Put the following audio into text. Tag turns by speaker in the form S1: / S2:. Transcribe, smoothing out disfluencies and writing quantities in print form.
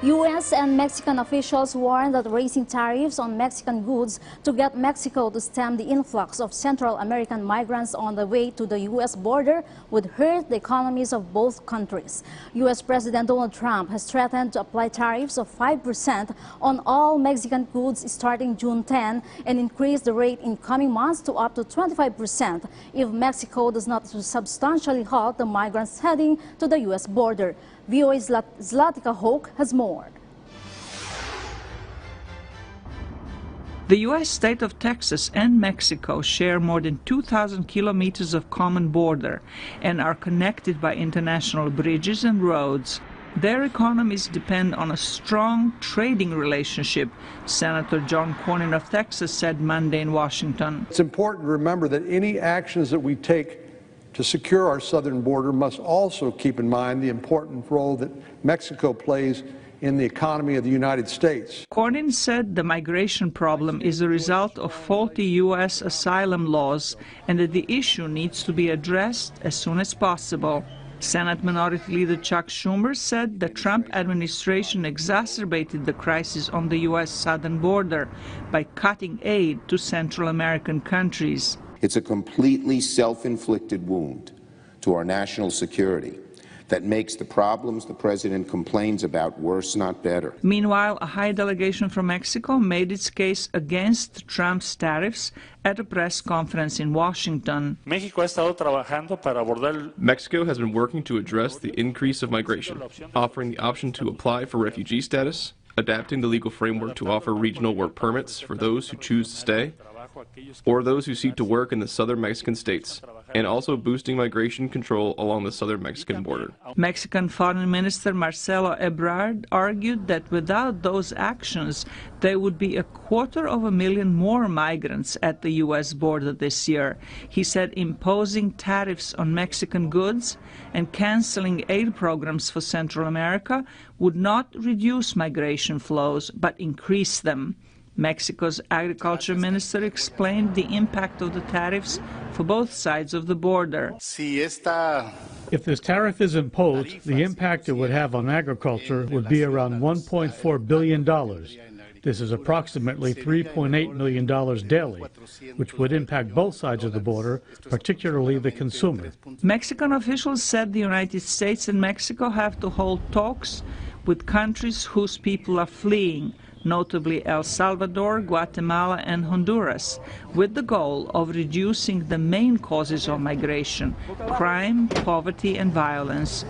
S1: U.S. and Mexican officials warned that raising tariffs on Mexican goods to get Mexico to stem the influx of Central American migrants on the way to the U.S. border would hurt the economies of both countries. U.S. President Donald Trump has threatened to apply tariffs of 5% on all Mexican goods starting June 10 and increase the rate in coming months to up to 25% if Mexico does not substantially halt the migrants heading to the U.S. border. VOA's Zlatica Hoke has more.
S2: The U.S. state of Texas and Mexico share more than 2,000 kilometers of common border and are connected by international bridges and roads. Their economies depend on a strong trading relationship, Senator John Cornyn of Texas said Monday in Washington.
S3: It's important to remember that any actions that we take to secure our southern border must also keep in mind the important role that Mexico plays in the economy of the United States.
S2: Cornyn said the migration problem is a result of faulty U.S. asylum laws and that the issue needs to be addressed as soon as possible. Senate Minority Leader Chuck Schumer said the Trump administration exacerbated the crisis on the U.S. southern border by cutting aid to Central American countries.
S4: It's a completely self-inflicted wound to our national security that makes the problems the president complains about worse, not better.
S2: Meanwhile, a high delegation from Mexico made its case against Trump's tariffs at a press conference in Washington.
S5: Mexico has been working to address the increase of migration, offering the option to apply for refugee status, adapting the legal framework to offer regional work permits for those who choose to stay, or those who seek to work in the southern Mexican states, and also boosting migration control along the southern Mexican border.
S2: Mexican Foreign Minister Marcelo Ebrard argued that without those actions, there would be 250,000 more migrants at the U.S. border this year. He said imposing tariffs on Mexican goods and canceling aid programs for Central America would not reduce migration flows, but increase them. Mexico's agriculture minister explained the impact of the tariffs for both sides of the border.
S6: If this tariff is imposed, the impact it would have on agriculture would be around $1.4 billion. This is approximately $3.8 million daily, which would impact both sides of the border, particularly the consumer.
S2: Mexican officials said the United States and Mexico have to hold talks with countries whose people are fleeing, notably El Salvador, Guatemala, and Honduras, with the goal of reducing the main causes of migration: crime, poverty, and violence.